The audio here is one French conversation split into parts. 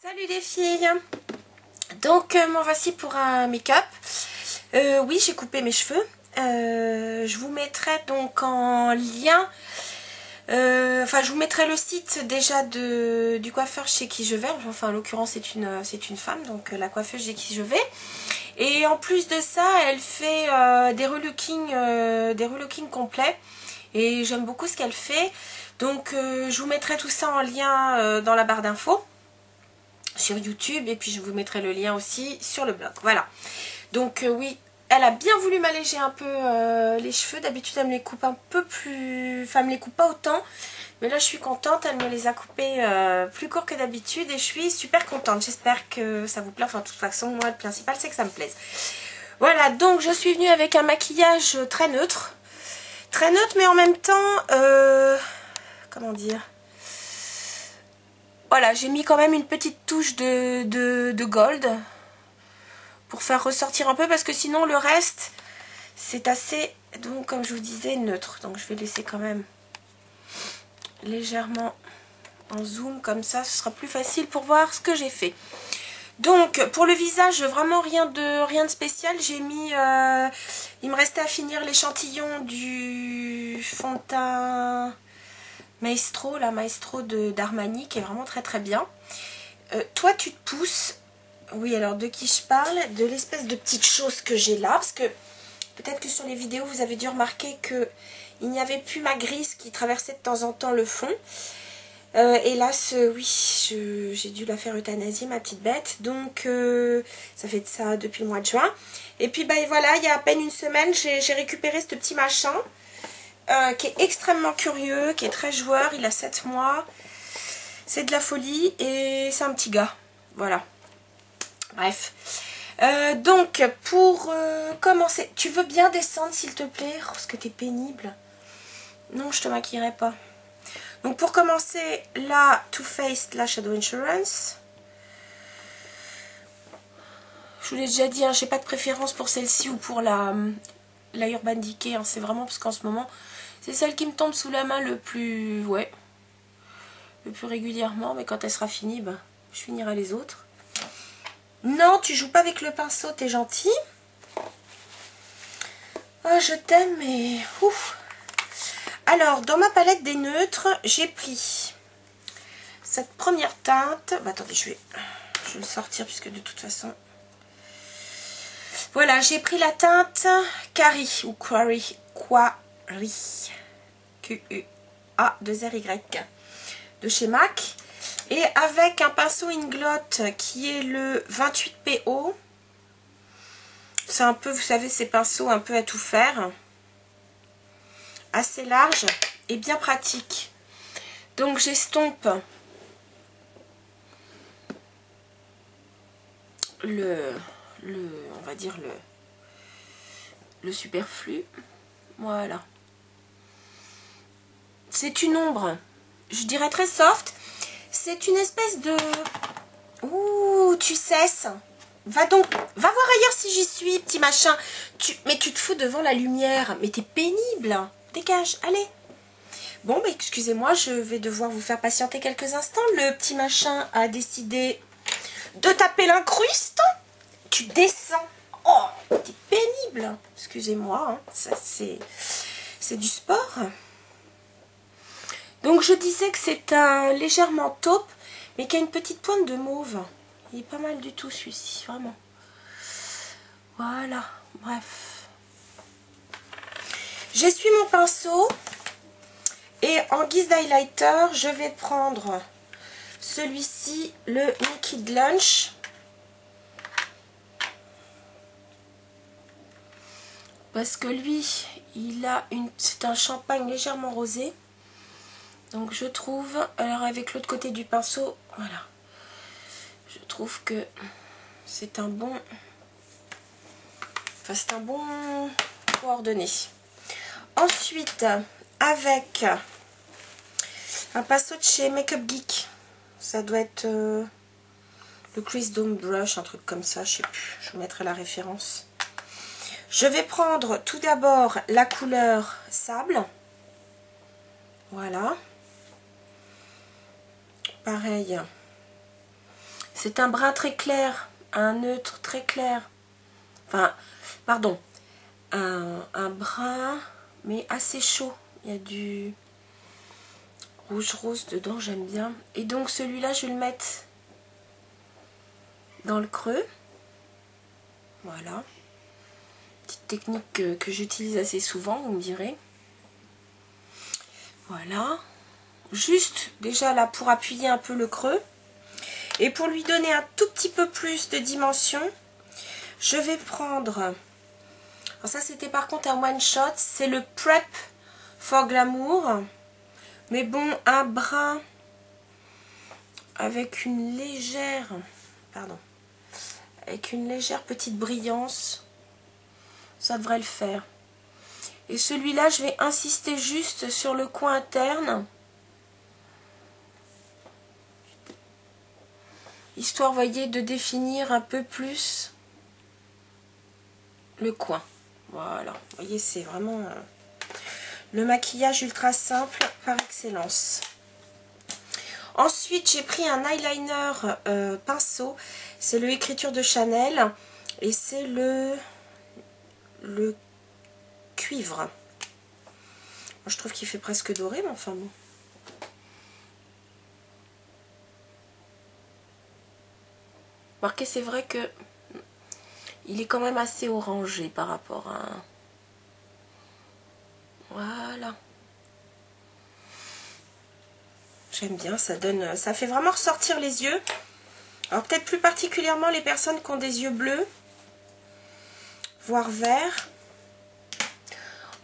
Salut les filles. Donc m'en voici pour un make-up. Oui, j'ai coupé mes cheveux. Je vous mettrai donc en lien, je vous mettrai le site déjà du coiffeur chez qui je vais. Enfin, en l'occurrence, c'est une femme, donc la coiffeuse chez qui je vais. Et en plus de ça, elle fait des relookings complets. Et j'aime beaucoup ce qu'elle fait. Donc je vous mettrai tout ça en lien dans la barre d'infos sur YouTube, et puis je vous mettrai le lien aussi sur le blog. Voilà. Donc oui, elle a bien voulu m'alléger un peu les cheveux. D'habitude elle me les coupe un peu plus, enfin elle me les coupe pas autant, mais là je suis contente, elle me les a coupés plus courts que d'habitude et je suis super contente. J'espère que ça vous plaît. Enfin de toute façon moi le principal c'est que ça me plaise. Voilà, donc je suis venue avec un maquillage très neutre mais en même temps comment dire, voilà, j'ai mis quand même une petite touche de gold pour faire ressortir un peu, parce que sinon le reste c'est assez, donc comme je vous disais, neutre. Donc je vais laisser quand même légèrement en zoom, comme ça ce sera plus facile pour voir ce que j'ai fait. Donc pour le visage, vraiment rien de spécial. J'ai mis, il me restait à finir l'échantillon du fond de teint Maestro, la Maestro d'Armani, qui est vraiment très très bien. Toi tu te pousses. Oui, alors de qui je parle? De l'espèce de petite chose que j'ai là, parce que peut-être que sur les vidéos vous avez dû remarquer que il n'y avait plus ma grise qui traversait de temps en temps le fond. Hélas, oui, j'ai dû la faire euthanasier, ma petite bête. Donc ça fait de ça depuis le mois de juin. Et puis bah voilà, il y a à peine une semaine, j'ai récupéré ce petit machin qui est extrêmement curieux, qui est très joueur. Il a 7 mois. C'est de la folie et c'est un petit gars. Voilà. Bref. Donc pour commencer, tu veux bien descendre s'il te plaît? Oh, parce que t'es pénible. Non, je te maquillerai pas. Donc pour commencer, la Too Faced, la Shadow Insurance. Je vous l'ai déjà dit, hein, j'ai pas de préférence pour celle-ci ou pour la Urban Decay. Hein, c'est vraiment parce qu'en ce moment, c'est celle qui me tombe sous la main le plus régulièrement. Mais quand elle sera finie, ben, je finirai les autres. Non, tu joues pas avec le pinceau, t'es gentil. Oh, je t'aime, mais ouf. Alors, dans ma palette des neutres, j'ai pris cette première teinte. Bah, attendez, je vais le sortir puisque de toute façon... Voilà, j'ai pris la teinte Quarry ou Quarry. Q-U-A-2-R-Y de chez MAC. Et avec un pinceau Inglot qui est le 28 PO. C'est un peu, vous savez, ces pinceaux un peu à tout faire. Assez large et bien pratique. Donc j'estompe on va dire le superflu. Voilà. C'est une ombre, je dirais très soft. C'est une espèce de... Ouh, tu cesses. Va voir ailleurs si j'y suis, petit machin. Mais tu te fous devant la lumière. Mais t'es pénible. Dégage, allez. Bon, bah excusez-moi, je vais devoir vous faire patienter quelques instants. Le petit machin a décidé de taper l'incruste. Tu descends. Oh, t'es pénible. Excusez-moi, hein. Ça c'est du sport. Donc je disais que c'est un légèrement taupe, mais qui a une petite pointe de mauve. Il est pas mal du tout celui-ci, vraiment. Voilà, bref. J'essuie mon pinceau. Et en guise d'highlighter, je vais prendre celui-ci, le Naked Lunch. Parce que lui, c'est un champagne légèrement rosé. Donc je trouve, alors avec l'autre côté du pinceau, voilà. Je trouve que c'est un bon... Enfin, c'est un bon coordonné. Ensuite, avec un pinceau de chez Makeup Geek. Ça doit être le Crease Dome Brush, un truc comme ça, je sais plus. Je vous mettrai la référence. Je vais prendre tout d'abord la couleur Sable. Voilà. Pareil. C'est un brun très clair, un neutre très clair. Enfin, pardon, un brun, mais assez chaud. Il y a du rouge rose dedans, j'aime bien. Et donc celui-là, je vais le mettre dans le creux. Voilà. Petite technique que j'utilise assez souvent, vous me direz. Voilà. Juste, déjà là, pour appuyer un peu le creux. Et pour lui donner un tout petit peu plus de dimension, je vais prendre... Alors ça, c'était par contre un one shot. C'est le Prep for Glamour. Mais bon, un brun avec une légère... Pardon. Avec une légère petite brillance. Ça devrait le faire. Et celui-là, je vais insister juste sur le coin interne. Histoire, vous voyez, de définir un peu plus le coin. Voilà. Vous voyez, c'est vraiment le maquillage ultra simple par excellence. Ensuite, j'ai pris un eyeliner pinceau. C'est le Écriture de Chanel. Et c'est le cuivre. Moi, je trouve qu'il fait presque doré, mais enfin bon. Remarquez, c'est vrai que il est quand même assez orangé par rapport à... Voilà. J'aime bien, ça donne, ça fait vraiment ressortir les yeux. Alors peut-être plus particulièrement les personnes qui ont des yeux bleus, voire verts.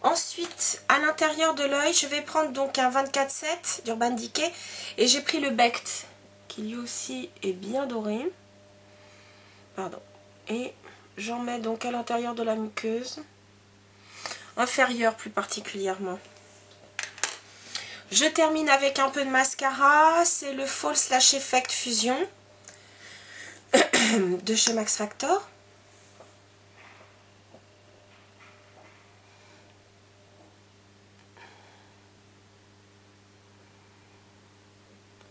Ensuite, à l'intérieur de l'œil, je vais prendre donc un 24/7 d'Urban Decay. Et j'ai pris le Becht, qui lui aussi est bien doré. Pardon. Et j'en mets donc à l'intérieur de la muqueuse. Inférieure plus particulièrement. Je termine avec un peu de mascara. C'est le False Lash Effect Fusion de chez Max Factor.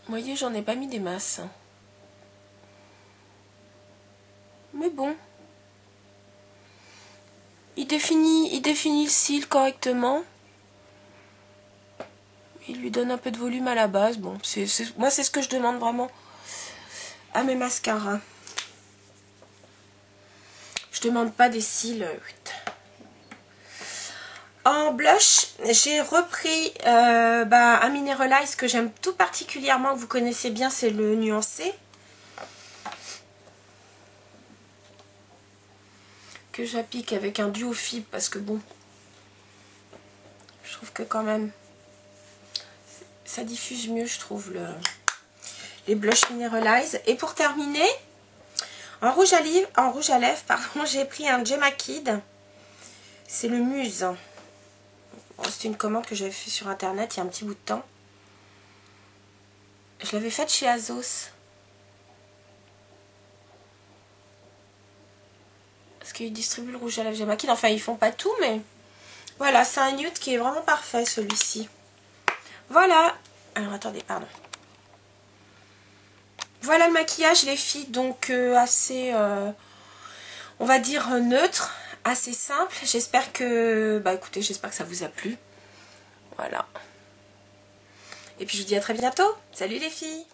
Vous voyez, j'en ai pas mis des masses. Mais bon. Il définit le cil correctement. Il lui donne un peu de volume à la base. Bon, moi, c'est ce que je demande vraiment à mes mascaras. Je demande pas des cils. En blush, j'ai repris un Mineralize que j'aime tout particulièrement, que vous connaissez bien, c'est le nuancé. Que j'applique avec un duo fib parce que bon, je trouve que quand même, ça diffuse mieux, je trouve, les blushs Mineralize. Et pour terminer, en rouge à lèvres, pardon, j'ai pris un Gemma Kid. C'est le Muse. C'est une commande que j'avais fait sur internet il y a un petit bout de temps. Je l'avais faite chez Azos. Parce qu'ils distribuent le rouge à lèvres Gemma Kid. Enfin, ils font pas tout, mais voilà, c'est un nude qui est vraiment parfait, celui-ci. Voilà. Alors, attendez, pardon. Voilà le maquillage, les filles. Donc, assez, on va dire, neutre. Assez simple. J'espère que, écoutez, j'espère que ça vous a plu. Voilà. Et puis, je vous dis à très bientôt. Salut les filles!